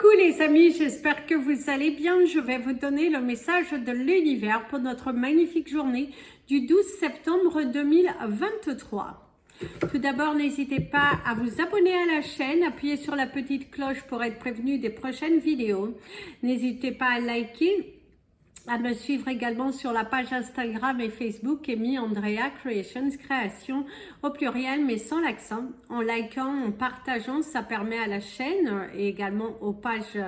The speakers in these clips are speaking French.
Coucou les amis, j'espère que vous allez bien. Je vais vous donner le message de l'univers pour notre magnifique journée du 12 septembre 2023. Tout d'abord, n'hésitez pas à vous abonner à la chaîne, appuyez sur la petite cloche pour être prévenu des prochaines vidéos. N'hésitez pas à liker, à me suivre également sur la page Instagram et Facebook Amy Andrea Creations, création au pluriel mais sans l'accent. En likant, en partageant, ça permet à la chaîne et également aux pages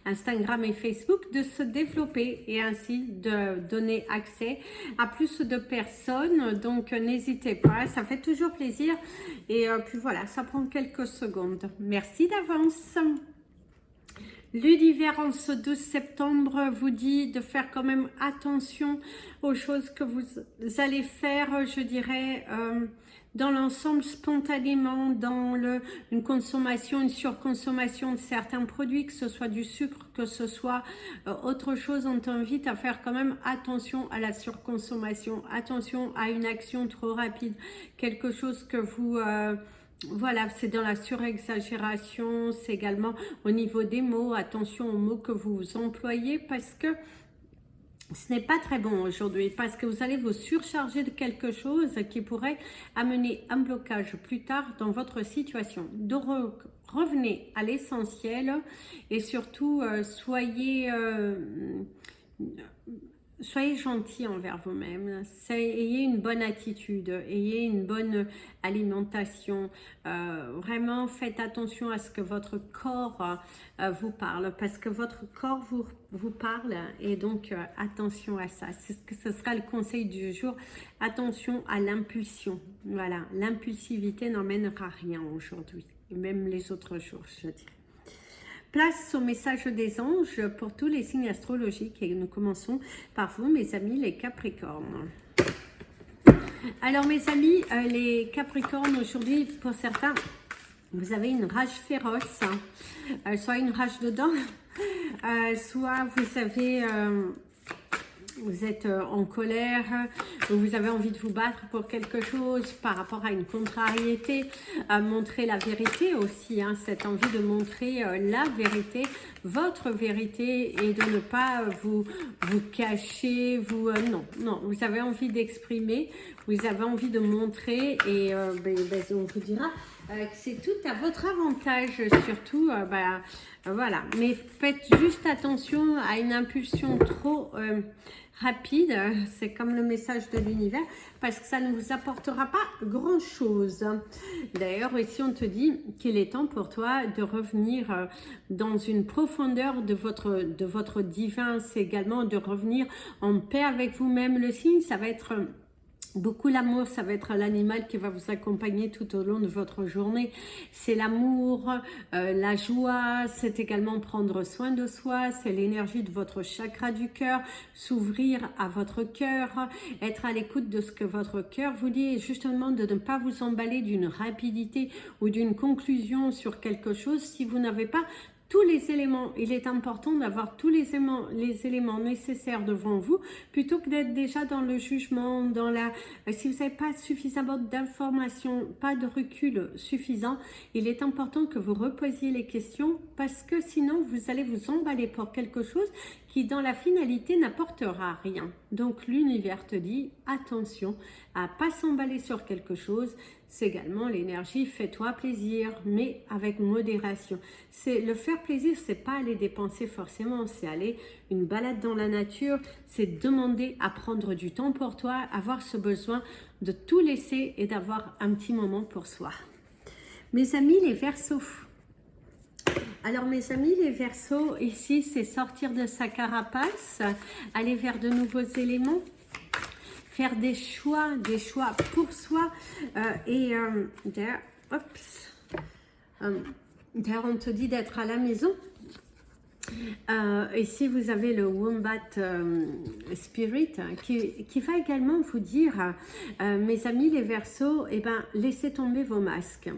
Instagram et Facebook de se développer et ainsi de donner accès à plus de personnes. Donc n'hésitez pas, ça fait toujours plaisir et puis voilà, ça prend quelques secondes. Merci d'avance. L'univers en ce 12 septembre vous dit de faire quand même attention aux choses que vous allez faire, je dirais, dans l'ensemble spontanément, dans une consommation, une surconsommation de certains produits, que ce soit du sucre, que ce soit autre chose. On t'invite à faire quand même attention à la surconsommation, attention à une action trop rapide, quelque chose que vous... voilà, c'est dans la surexagération, c'est également au niveau des mots, attention aux mots que vous employez parce que ce n'est pas très bon aujourd'hui, parce que vous allez vous surcharger de quelque chose qui pourrait amener un blocage plus tard dans votre situation. Donc revenez à l'essentiel et surtout soyez gentils envers vous-même, ayez une bonne attitude, ayez une bonne alimentation, vraiment faites attention à ce que votre corps vous parle, parce que votre corps vous parle et donc attention à ça. Ce sera le conseil du jour, attention à l'impulsion. Voilà, l'impulsivité n'emmènera rien aujourd'hui, et même les autres jours, je dirais. Place au message des anges pour tous les signes astrologiques et nous commençons par vous, mes amis, les Capricornes. Alors, mes amis, les Capricornes, aujourd'hui, pour certains, vous avez une rage féroce, soit une rage de dents, soit vous avez... vous êtes en colère, vous avez envie de vous battre pour quelque chose par rapport à une contrariété, à montrer la vérité aussi, hein, cette envie de montrer la vérité, votre vérité et de ne pas vous cacher, non, vous avez envie d'exprimer, vous avez envie de montrer et on vous dira que c'est tout à votre avantage, surtout, voilà, mais faites juste attention à une impulsion trop rapide, c'est comme le message de l'univers, parce que ça ne vous apportera pas grand chose. D'ailleurs, ici on te dit qu'il est temps pour toi de revenir dans une profondeur de votre divin, c'est également de revenir en paix avec vous-même. Le signe, ça va être beaucoup l'amour, ça va être l'animal qui va vous accompagner tout au long de votre journée. C'est l'amour, la joie, c'est également prendre soin de soi, c'est l'énergie de votre chakra du cœur, s'ouvrir à votre cœur, être à l'écoute de ce que votre cœur vous dit et justement de ne pas vous emballer d'une rapidité ou d'une conclusion sur quelque chose si vous n'avez pas tous les éléments. Il est important d'avoir tous les éléments nécessaires devant vous plutôt que d'être déjà dans le jugement, si vous n'avez pas suffisamment d'informations, pas de recul suffisant, il est important que vous reposiez les questions parce que sinon vous allez vous emballer pour quelque chose qui dans la finalité n'apportera rien. Donc l'univers te dit attention à pas s'emballer sur quelque chose. C'est également l'énergie fais-toi plaisir, mais avec modération. C'est le faire plaisir, c'est pas aller dépenser forcément, c'est aller une balade dans la nature, c'est demander à prendre du temps pour toi, avoir ce besoin de tout laisser et d'avoir un petit moment pour soi. Mes amis les Verseaux. Alors mes amis les Verseaux, ici c'est sortir de sa carapace, aller vers de nouveaux éléments, faire des choix pour soi d'ailleurs on te dit d'être à la maison Et si vous avez le Wombat Spirit qui va également vous dire, mes amis les Verseaux, eh ben, laissez tomber vos masques,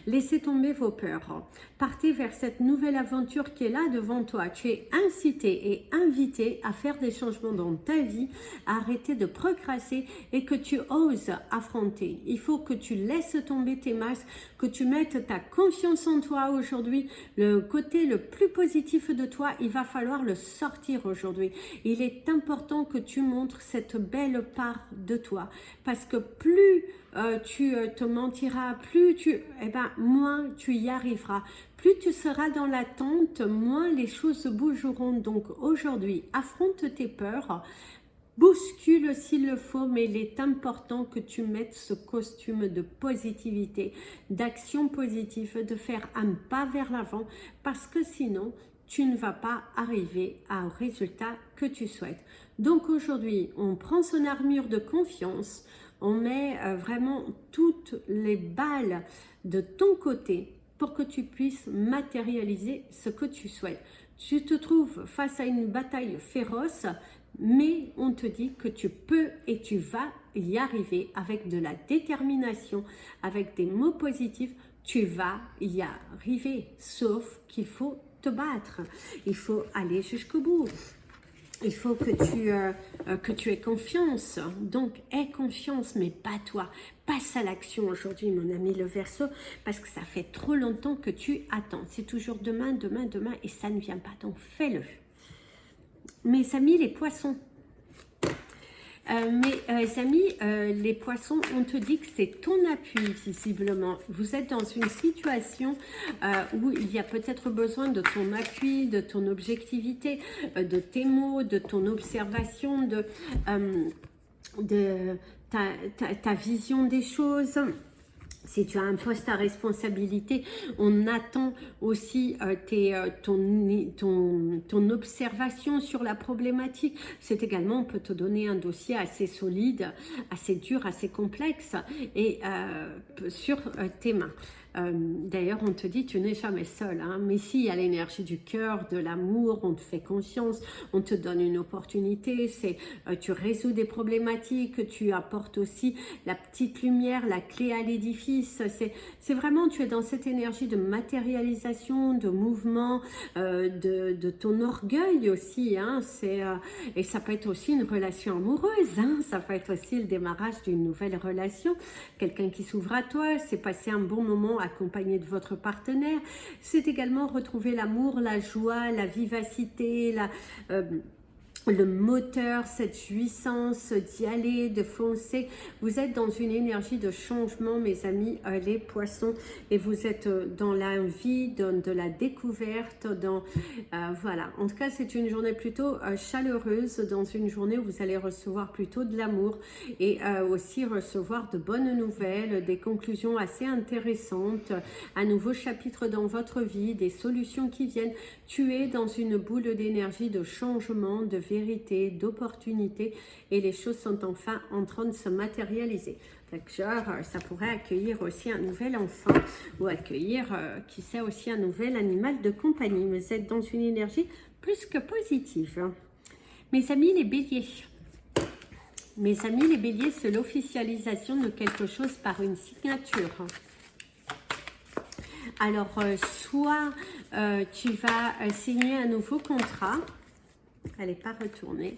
laissez tomber vos peurs, partez vers cette nouvelle aventure qui est là devant toi. Tu es incité et invité à faire des changements dans ta vie, à arrêter de procrastiner et que tu oses affronter. Il faut que tu laisses tomber tes masques, que tu mettes ta confiance en toi aujourd'hui, le côté le plus positif de toi, il va falloir le sortir aujourd'hui. Il est important que tu montres cette belle part de toi, parce que plus tu te mentiras, moins tu y arriveras. Plus tu seras dans l'attente, moins les choses bougeront. Donc aujourd'hui, affronte tes peurs, bouscule s'il le faut, mais il est important que tu mettes ce costume de positivité, d'action positive, de faire un pas vers l'avant, parce que sinon, tu ne vas pas arriver au résultat que tu souhaites. Donc aujourd'hui, on prend son armure de confiance, on met vraiment toutes les balles de ton côté pour que tu puisses matérialiser ce que tu souhaites. Tu te trouves face à une bataille féroce, mais on te dit que tu peux et tu vas y arriver avec de la détermination, avec des mots positifs, tu vas y arriver, sauf qu'il faut te battre, il faut aller jusqu'au bout. Il faut que tu aies confiance. Donc, aie confiance, mais pas toi. Passe à l'action aujourd'hui, mon ami le Verseau, parce que ça fait trop longtemps que tu attends. C'est toujours demain, demain, demain, et ça ne vient pas. Donc, fais-le. Mes amis, les poissons. Mes amis, les poissons, on te dit que c'est ton appui, visiblement. Vous êtes dans une situation où il y a peut-être besoin de ton appui, de ton objectivité, de tes mots, de ton observation, de ta vision des choses. Si tu as un poste à responsabilité, on attend aussi ton observation sur la problématique. C'est également, on peut te donner un dossier assez solide, assez dur, assez complexe et sur tes mains. D'ailleurs, on te dit, tu n'es jamais seul, hein, mais si, il y a l'énergie du cœur, de l'amour, on te fait confiance, on te donne une opportunité, tu résous des problématiques, tu apportes aussi la petite lumière, la clé à l'édifice, c'est vraiment, tu es dans cette énergie de matérialisation, de mouvement, de ton orgueil aussi, hein, et ça peut être aussi une relation amoureuse, hein, ça peut être aussi le démarrage d'une nouvelle relation, quelqu'un qui s'ouvre à toi, c'est passer un bon moment accompagné de votre partenaire, c'est également retrouver l'amour, la joie, la vivacité, le moteur, cette jouissance d'y aller, de foncer. Vous êtes dans une énergie de changement, mes amis, les poissons, et vous êtes dans la vie, dans de la découverte, voilà. En tout cas, c'est une journée plutôt chaleureuse, dans une journée où vous allez recevoir plutôt de l'amour et aussi recevoir de bonnes nouvelles, des conclusions assez intéressantes, un nouveau chapitre dans votre vie, des solutions qui viennent. Tu es dans une boule d'énergie, de changement, de vérité, d'opportunité, et les choses sont enfin en train de se matérialiser. Genre, ça pourrait accueillir aussi un nouvel enfant ou accueillir, qui sait, aussi un nouvel animal de compagnie. Vous êtes dans une énergie plus que positive. Mes amis les béliers. Mes amis les béliers, c'est l'officialisation de quelque chose par une signature. Alors, soit tu vas signer un nouveau contrat, elle n'est pas retournée,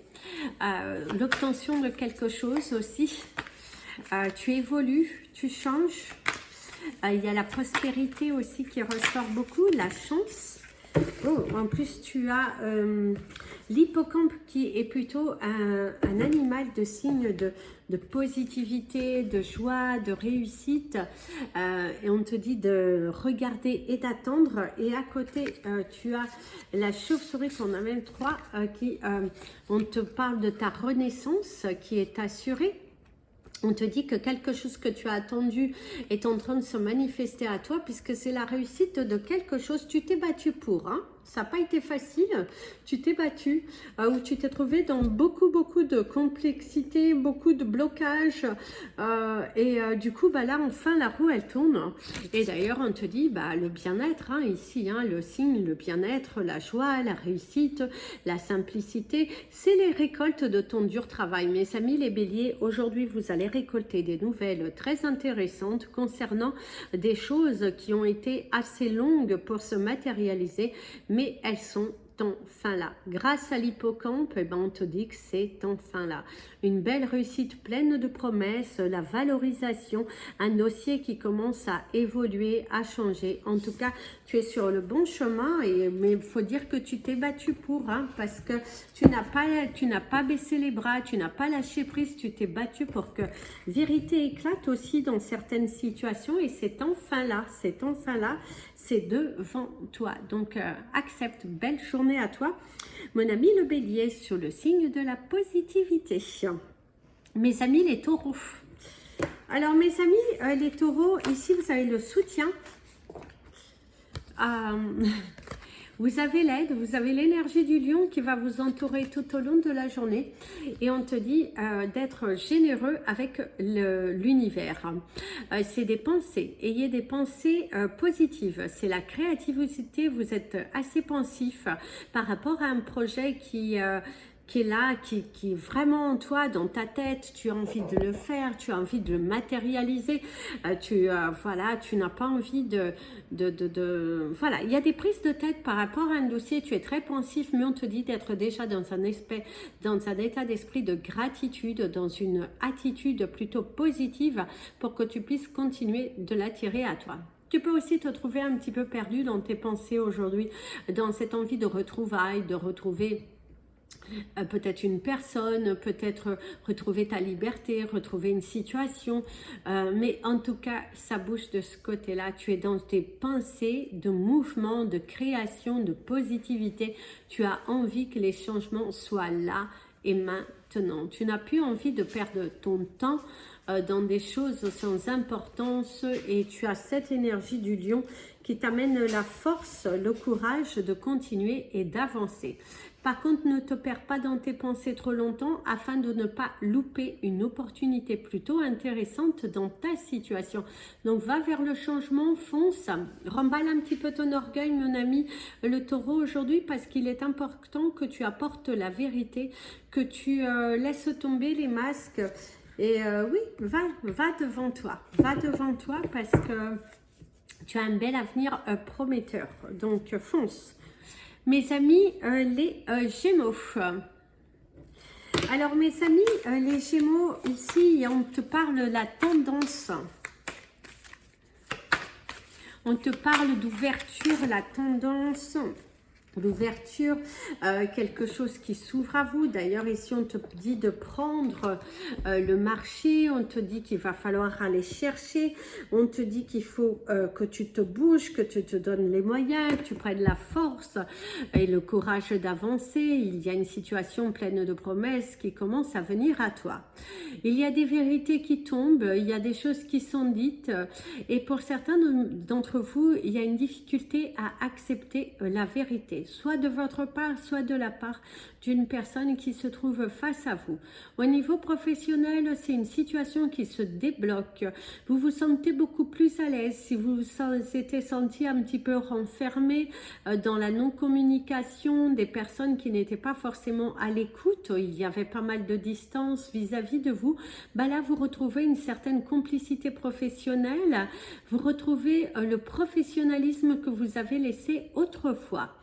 l'obtention de quelque chose aussi, tu évolues, tu changes, il y a la prospérité aussi qui ressort beaucoup, la chance. Oh, en plus tu as l'hippocampe qui est plutôt un animal de signe de positivité, de joie, de réussite, et on te dit de regarder et d'attendre. Et à côté tu as la chauve-souris, qu'on a même trois, on te parle de ta renaissance qui est assurée. On te dit que quelque chose que tu as attendu est en train de se manifester à toi, puisque c'est la réussite de quelque chose. Tu t'es battu pour, hein? Ça n'a pas été facile. Tu t'es battu ou tu t'es trouvé dans beaucoup de complexité, beaucoup de blocages. Du coup, bah, là, enfin, la roue, elle tourne. Et d'ailleurs, on te dit, bah, le bien-être, hein, ici, hein, le signe, le bien-être, la joie, la réussite, la simplicité, c'est les récoltes de ton dur travail. Mes amis, les béliers, aujourd'hui, vous allez récolter des nouvelles très intéressantes concernant des choses qui ont été assez longues pour se matérialiser, mais elles sont enfin là. Grâce à l'hippocampe, eh ben, on te dit que c'est enfin là. Une belle réussite pleine de promesses, la valorisation, un dossier qui commence à évoluer, à changer. En tout cas, tu es sur le bon chemin, mais il faut dire que tu t'es battu pour, hein, parce que tu n'as pas baissé les bras, tu n'as pas lâché prise, tu t'es battu pour que vérité éclate aussi dans certaines situations, et c'est enfin là, c'est devant toi. Donc, accepte, belle journée à toi. Mon ami le bélier, sur le signe de la positivité. Mes amis les taureaux. Alors mes amis les taureaux, ici vous avez le soutien. Vous avez l'aide, vous avez l'énergie du lion qui va vous entourer tout au long de la journée. Et on te dit d'être généreux avec l'univers. C'est des pensées. Ayez des pensées positives. C'est la créativité. Vous êtes assez pensif par rapport à un projet qui est là, qui est vraiment en toi, dans ta tête. Tu as envie de le faire, tu as envie de le matérialiser. Voilà, tu n'as pas envie voilà, il y a des prises de tête par rapport à un dossier. Tu es très pensif, mais on te dit d'être déjà dans un état d'esprit de gratitude, dans une attitude plutôt positive pour que tu puisses continuer de l'attirer à toi. Tu peux aussi te trouver un petit peu perdu dans tes pensées aujourd'hui, dans cette envie de retrouvailles, de retrouver peut-être une personne, peut-être retrouver ta liberté, retrouver une situation, mais en tout cas ça bouge de ce côté-là. Tu es dans tes pensées de mouvement, de création, de positivité. Tu as envie que les changements soient là et maintenant. Tu n'as plus envie de perdre ton temps dans des choses sans importance, et tu as cette énergie du lion qui t'amène la force, le courage de continuer et d'avancer. Par contre, ne te perds pas dans tes pensées trop longtemps afin de ne pas louper une opportunité plutôt intéressante dans ta situation. Donc, va vers le changement, fonce, remballe un petit peu ton orgueil, mon ami le taureau, aujourd'hui, parce qu'il est important que tu apportes la vérité, que tu laisses tomber les masques. Et oui, va devant toi. Va devant toi parce que tu as un bel avenir prometteur. Donc, fonce. Mes amis, les Gémeaux. Alors, mes amis, les Gémeaux, ici, on te parle de la tendance. On te parle d'ouverture, la tendance. L'ouverture, quelque chose qui s'ouvre à vous. D'ailleurs, ici, on te dit de prendre le marché. On te dit qu'il va falloir aller chercher. On te dit qu'il faut que tu te bouges, que tu te donnes les moyens, que tu prennes la force et le courage d'avancer. Il y a une situation pleine de promesses qui commence à venir à toi. Il y a des vérités qui tombent. Il y a des choses qui sont dites. Et pour certains d'entre vous, il y a une difficulté à accepter la vérité, soit de votre part, soit de la part d'une personne qui se trouve face à vous. Au niveau professionnel, c'est une situation qui se débloque. Vous vous sentez beaucoup plus à l'aise. Si vous vous étiez senti un petit peu renfermé dans la non-communication, des personnes qui n'étaient pas forcément à l'écoute, il y avait pas mal de distance vis-à-vis de vous, bah là vous retrouvez une certaine complicité professionnelle, vous retrouvez le professionnalisme que vous avez laissé autrefois.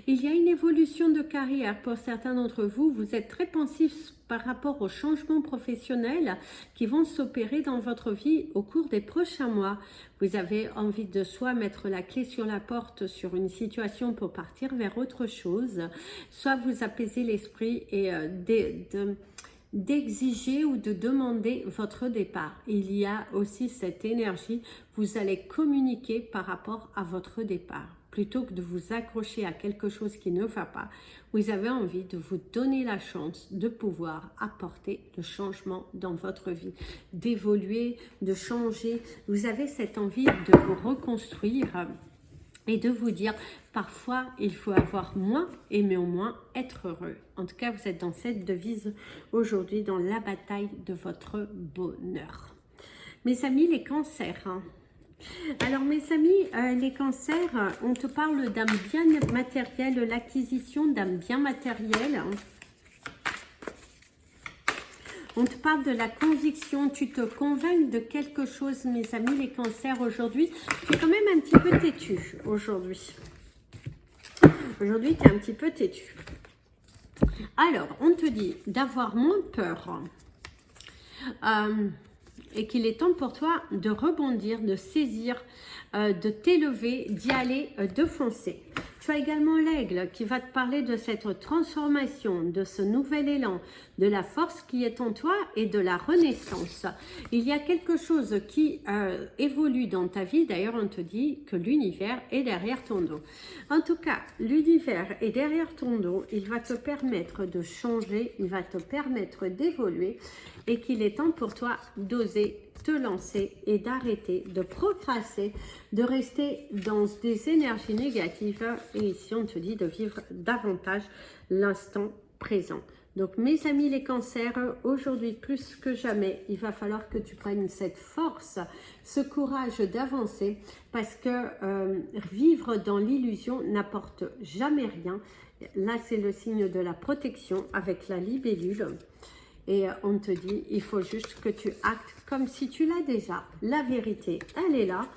Il y a une évolution de carrière pour certains d'entre vous. Vous êtes très pensifs par rapport aux changements professionnels qui vont s'opérer dans votre vie au cours des prochains mois. Vous avez envie de soit mettre la clé sur la porte sur une situation pour partir vers autre chose, soit vous apaiser l'esprit et d'exiger ou de demander votre départ. Il y a aussi cette énergie, vous allez communiquer par rapport à votre départ. Plutôt que de vous accrocher à quelque chose qui ne va pas, vous avez envie de vous donner la chance de pouvoir apporter le changement dans votre vie, d'évoluer, de changer. Vous avez cette envie de vous reconstruire et de vous dire, parfois, il faut avoir moins et mais au moins être heureux. En tout cas, vous êtes dans cette devise aujourd'hui, dans la bataille de votre bonheur. Mes amis, les cancers. Alors, mes amis, les cancers, on te parle d'un bien matériel, l'acquisition d'un bien matériel. On te parle de la conviction, tu te convaincs de quelque chose, mes amis, les cancers, aujourd'hui. Tu es quand même un petit peu têtu, aujourd'hui. Aujourd'hui, tu es un petit peu têtu. Alors, on te dit d'avoir moins peur et qu'il est temps pour toi de rebondir, de saisir, de t'élever, d'y aller, de foncer. Tu as également l'aigle qui va te parler de cette transformation, de ce nouvel élan, de la force qui est en toi et de la renaissance. Il y a quelque chose qui évolue dans ta vie. D'ailleurs, on te dit que l'univers est derrière ton dos. En tout cas, l'univers est derrière ton dos. Il va te permettre de changer, il va te permettre d'évoluer et qu'il est temps pour toi d'oser te lancer et d'arrêter de procrastiner, de rester dans des énergies négatives. Et ici, on te dit de vivre davantage l'instant présent. Donc, mes amis les cancers, aujourd'hui, plus que jamais, il va falloir que tu prennes cette force, ce courage d'avancer, parce que vivre dans l'illusion n'apporte jamais rien. Là, c'est le signe de la protection avec la libellule. Et on te dit, il faut juste que tu actes comme si tu l'as déjà. La vérité, elle est là.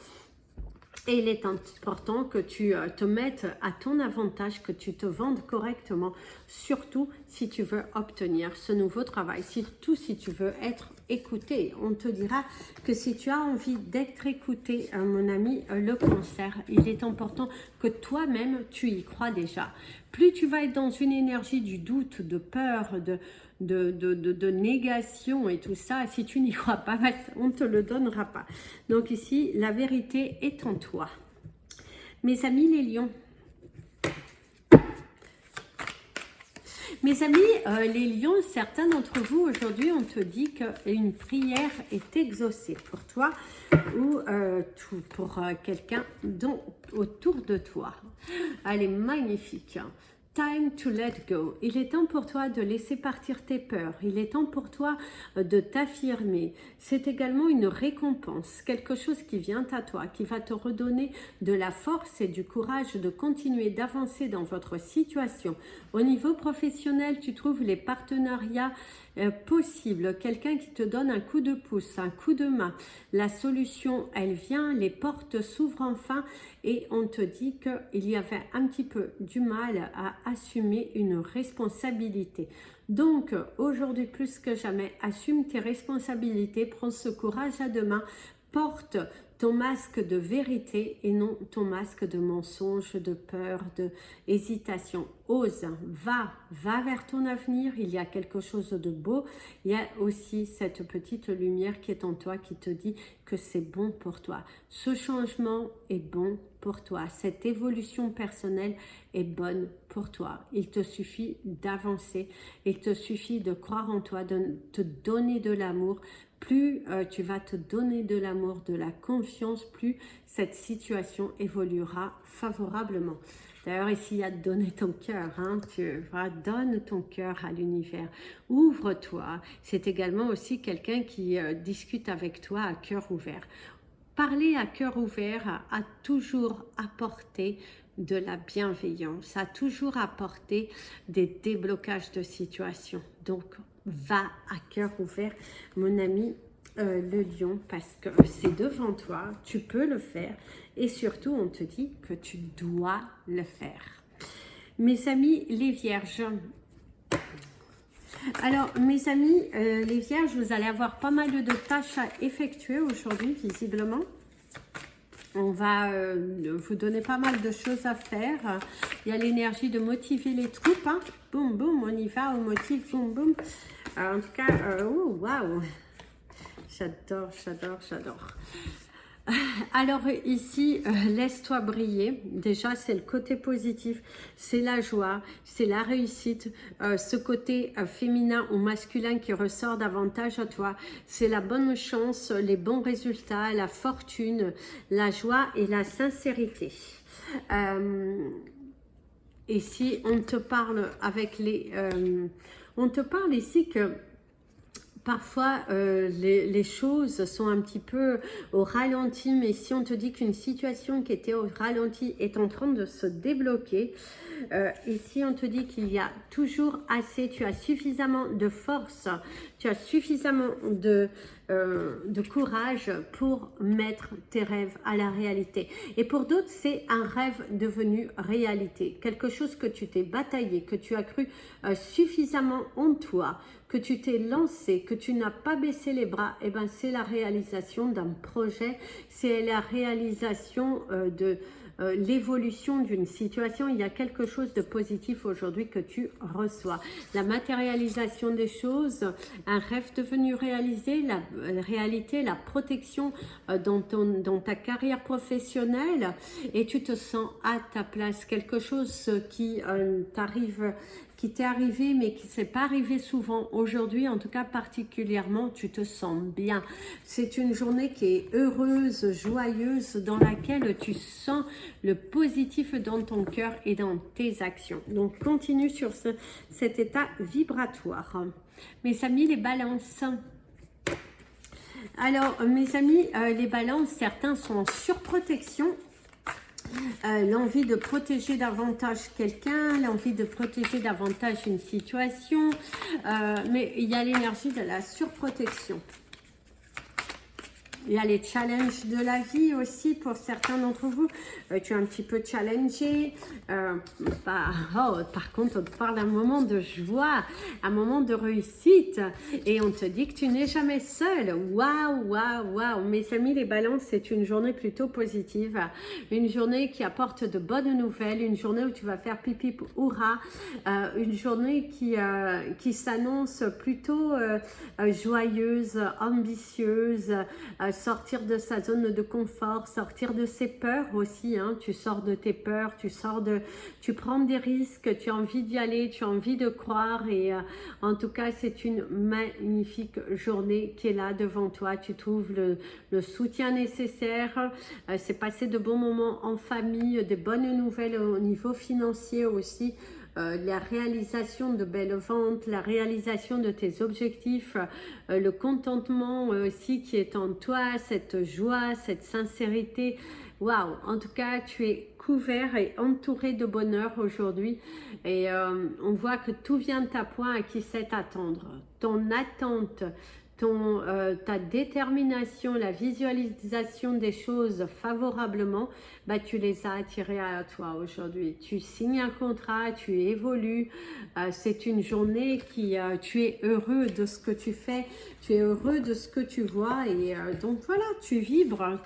Et il est important que tu te mettes à ton avantage, que tu te vendes correctement, surtout si tu veux obtenir ce nouveau travail, surtout si tu veux être écouté. On te dira que si tu as envie d'être écouté, mon ami, le cancer, il est important que toi-même, tu y crois déjà. Plus tu vas être dans une énergie du doute, de peur, de négation et tout ça, si tu n'y crois pas, on ne te le donnera pas. Donc ici, la vérité est en toi. Mes amis les lions. Mes amis, les lions, certains d'entre vous, aujourd'hui, on te dit qu'une prière est exaucée pour toi ou pour quelqu'un autour de toi. Elle est magnifique. Time to let go. Il est temps pour toi de laisser partir tes peurs. Il est temps pour toi de t'affirmer. C'est également une récompense, quelque chose qui vient à toi, qui va te redonner de la force et du courage de continuer d'avancer dans votre situation. Au niveau professionnel, tu trouves les partenariats possibles, quelqu'un qui te donne un coup de pouce, un coup de main. La solution, elle vient, les portes s'ouvrent enfin et on te dit qu'il y avait un petit peu du mal à assumer une responsabilité. Donc, aujourd'hui plus que jamais, assume tes responsabilités, prends ce courage à deux mains, porte ton masque de vérité et non ton masque de mensonge, de peur, de hésitation. Ose, va vers ton avenir, il y a quelque chose de beau. Il y a aussi cette petite lumière qui est en toi qui te dit que c'est bon pour toi. Ce changement est bon pour toi. Cette évolution personnelle est bonne pour toi. Il te suffit d'avancer, il te suffit de croire en toi, de te donner de l'amour. Plus tu vas te donner de l'amour, de la confiance, plus cette situation évoluera favorablement. D'ailleurs, ici, il y a donner ton cœur. Hein, donne ton cœur à l'univers. Ouvre-toi. C'est également aussi quelqu'un qui discute avec toi à cœur ouvert. Parler à cœur ouvert a toujours apporté de la bienveillance, a toujours apporté des déblocages de situation. Donc, va à cœur ouvert, mon ami le lion, parce que c'est devant toi, tu peux le faire et surtout on te dit que tu dois le faire. Mes amis les vierges, alors mes amis les vierges, vous allez avoir pas mal de tâches à effectuer aujourd'hui visiblement. On va vous donner pas mal de choses à faire. Il y a l'énergie de motiver les troupes. Hein. Boum, boum, on y va, on motive, boum, boum. En tout cas, waouh! J'adore, j'adore, j'adore. Alors ici, laisse-toi briller. Déjà, c'est le côté positif, c'est la joie, c'est la réussite. Ce côté féminin ou masculin qui ressort davantage à toi, c'est la bonne chance, les bons résultats, la fortune, la joie et la sincérité. Ici, on te parle avec les... on te parle ici que parfois, les choses sont un petit peu au ralenti, mais si on te dit qu'une situation qui était au ralenti est en train de se débloquer, ici on te dit qu'il y a toujours assez, tu as suffisamment de force, tu as suffisamment de courage pour mettre tes rêves à la réalité. Et pour d'autres, c'est un rêve devenu réalité, quelque chose que tu t'es bataillé, que tu as cru suffisamment en toi, que tu t'es lancé, que tu n'as pas baissé les bras. Et ben c'est la réalisation d'un projet, c'est la réalisation de l'évolution d'une situation. Il y a quelque chose de positif aujourd'hui que tu reçois. La matérialisation des choses, un rêve devenu réalisé, la réalité, la protection dans ta carrière professionnelle, et tu te sens à ta place. Quelque chose qui qui t'est arrivé mais qui ne s'est pas arrivé souvent. Aujourd'hui, en tout cas particulièrement, tu te sens bien. C'est une journée qui est heureuse, joyeuse, dans laquelle tu sens le positif dans ton cœur et dans tes actions. Donc, continue sur cet état vibratoire. Mes amis, les balances. Alors, mes amis, les balances, certains sont en surprotection. L'envie de protéger davantage quelqu'un, l'envie de protéger davantage une situation, mais il y a l'énergie de la surprotection. Il y a les challenges de la vie aussi pour certains d'entre vous. Tu es un petit peu challengé. Par contre, on te parle d'un moment de joie, un moment de réussite. Et on te dit que tu n'es jamais seul. Waouh, waouh, waouh. Mes amis, les balances, c'est une journée plutôt positive. Une journée qui apporte de bonnes nouvelles. Une journée où tu vas faire pipi hurrah. Une journée qui s'annonce plutôt joyeuse, ambitieuse, sortir de sa zone de confort, sortir de ses peurs aussi, hein. Tu sors de tes peurs, tu prends des risques, tu as envie d'y aller, tu as envie de croire, et en tout cas c'est une magnifique journée qui est là devant toi. Tu trouves le soutien nécessaire, c'est passer de bons moments en famille, de bonnes nouvelles au niveau financier aussi. La réalisation de belles ventes, la réalisation de tes objectifs, le contentement aussi qui est en toi, cette joie, cette sincérité. Waouh! En tout cas, tu es couvert et entouré de bonheur aujourd'hui, et on voit que tout vient à point à qui sait attendre. Ton attente, ta détermination, la visualisation des choses favorablement, bah, tu les as attirées à toi aujourd'hui. Tu signes un contrat, tu évolues, c'est une journée qui, tu es heureux de ce que tu fais, tu es heureux de ce que tu vois, et donc voilà, tu vibres,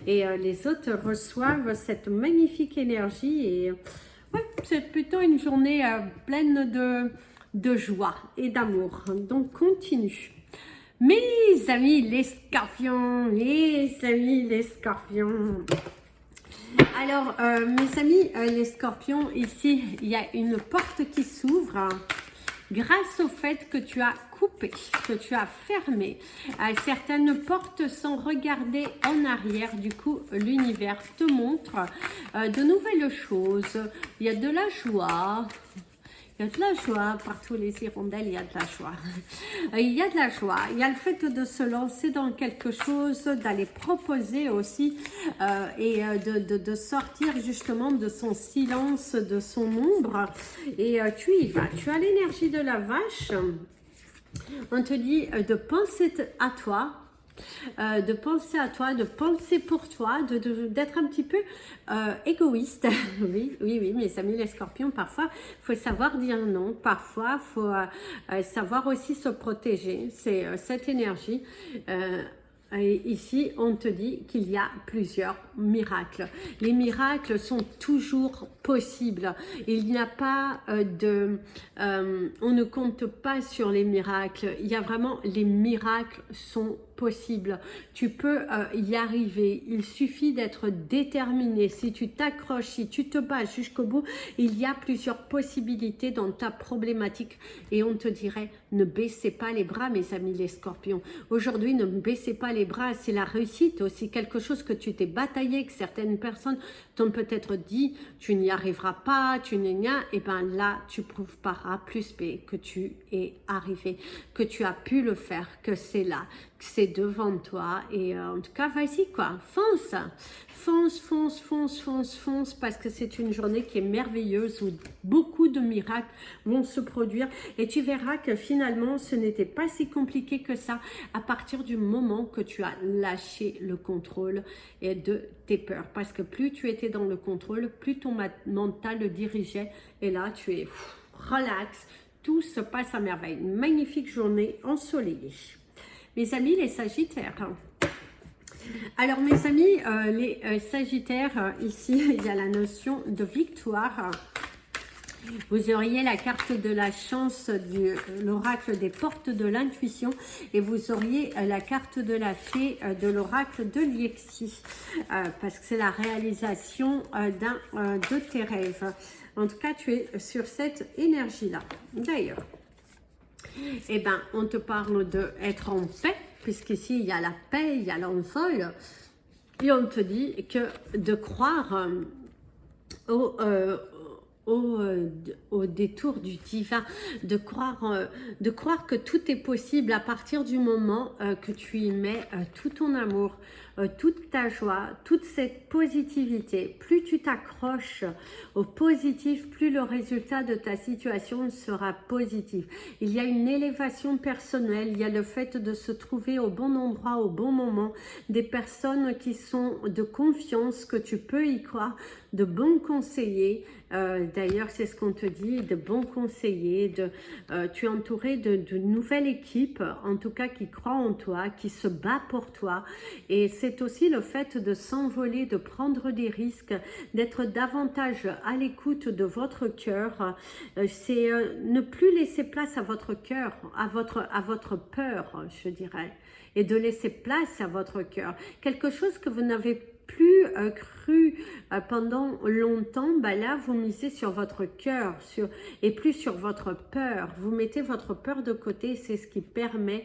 et les autres reçoivent cette magnifique énergie, et ouais, c'est plutôt une journée pleine de joie et d'amour. Donc continue. Mes amis les scorpions, alors mes amis les scorpions, ici il y a une porte qui s'ouvre grâce au fait que tu as coupé, que tu as fermé certaines portes sans regarder en arrière. Du coup, l'univers te montre de nouvelles choses. Il y a de la joie. Il y a de la joie, partout les hirondelles, il y a de la joie. Il y a de la joie, il y a le fait de se lancer dans quelque chose, d'aller proposer aussi et de sortir justement de son silence, de son ombre. Et tu y vas, tu as l'énergie de la vache. On te dit de penser à toi. De penser pour toi, d'être un petit peu égoïste. Oui, mes amis les scorpions, parfois il faut savoir dire non, parfois il faut savoir aussi se protéger. C'est cette énergie. Et ici, on te dit qu'il y a plusieurs miracle. Les miracles sont toujours possibles. Il n'y a pas on ne compte pas sur les miracles. Il y a vraiment, les miracles sont possible. Tu peux y arriver. Il suffit d'être déterminé. Si tu t'accroches, si tu te bats jusqu'au bout, il y a plusieurs possibilités dans ta problématique. Et on te dirait, ne baissez pas les bras, mes amis les scorpions. Aujourd'hui, ne baissez pas les bras. C'est la réussite aussi. Quelque chose que tu t'es bataillé, que certaines personnes t'ont peut-être dit, tu n'y arriveras pas, tu n'y as. Et bien là, tu prouves par A plus B que tu es arrivé, que tu as pu le faire, que c'est là, que c'est devant toi. Et en tout cas, vas-y quoi, fonce, fonce, fonce, fonce, fonce, fonce, parce que c'est une journée qui est merveilleuse, où beaucoup de miracles vont se produire, et tu verras que finalement, ce n'était pas si compliqué que ça, à partir du moment que tu as lâché le contrôle et de tes peurs, parce que plus tu étais dans le contrôle, plus ton mental le dirigeait, et là, tu es relax, tout se passe à merveille. Une magnifique journée ensoleillée. Mes amis les Sagittaires. Alors mes amis les Sagittaires, ici il y a la notion de victoire. Vous auriez la carte de la chance de l'oracle des portes de l'intuition, et vous auriez la carte de la fée de l'oracle de l'Iexi, parce que c'est la réalisation de tes rêves. En tout cas, tu es sur cette énergie-là. D'ailleurs, eh ben, on te parle d'être en paix, puisqu'ici, il y a la paix, il y a l'envol. Et on te dit que de croire au détour du divin, de croire que tout est possible à partir du moment que tu y mets tout ton amour, toute ta joie, toute cette positivité. Plus tu t'accroches au positif, plus le résultat de ta situation sera positif. Il y a une élévation personnelle, il y a le fait de se trouver au bon endroit, au bon moment, des personnes qui sont de confiance, que tu peux y croire, de bons conseillers. D'ailleurs, c'est ce qu'on te dit, de bons conseillers, tu es entouré de nouvelles équipes, en tout cas qui croient en toi, qui se bat pour toi. Et c'est aussi le fait de s'envoler, de prendre des risques, d'être davantage à l'écoute de votre cœur. C'est ne plus laisser place à votre cœur, à votre peur, je dirais, et de laisser place à votre cœur. Quelque chose que vous n'avez plus cru pendant longtemps, bah là vous misez sur votre cœur et plus sur votre peur. Vous mettez votre peur de côté, c'est ce qui permet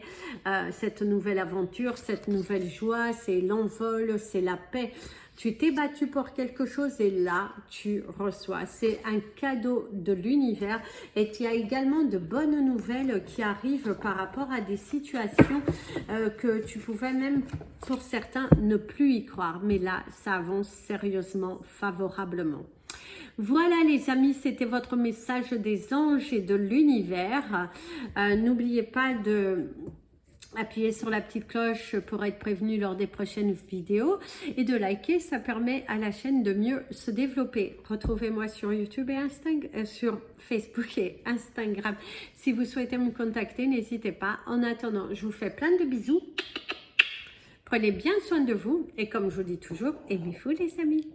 cette nouvelle aventure, cette nouvelle joie, c'est l'envol, c'est la paix. Tu t'es battu pour quelque chose et là, tu reçois. C'est un cadeau de l'univers, et il y a également de bonnes nouvelles qui arrivent par rapport à des situations que tu pouvais même, pour certains, ne plus y croire. Mais là, ça avance sérieusement, favorablement. Voilà les amis, c'était votre message des anges et de l'univers. N'oubliez pas de appuyer sur la petite cloche pour être prévenu lors des prochaines vidéos, et de liker, ça permet à la chaîne de mieux se développer. Retrouvez-moi sur YouTube et sur Facebook et Instagram. Si vous souhaitez me contacter, n'hésitez pas. En attendant, je vous fais plein de bisous. Prenez bien soin de vous, et comme je vous dis toujours, aimez-vous les amis.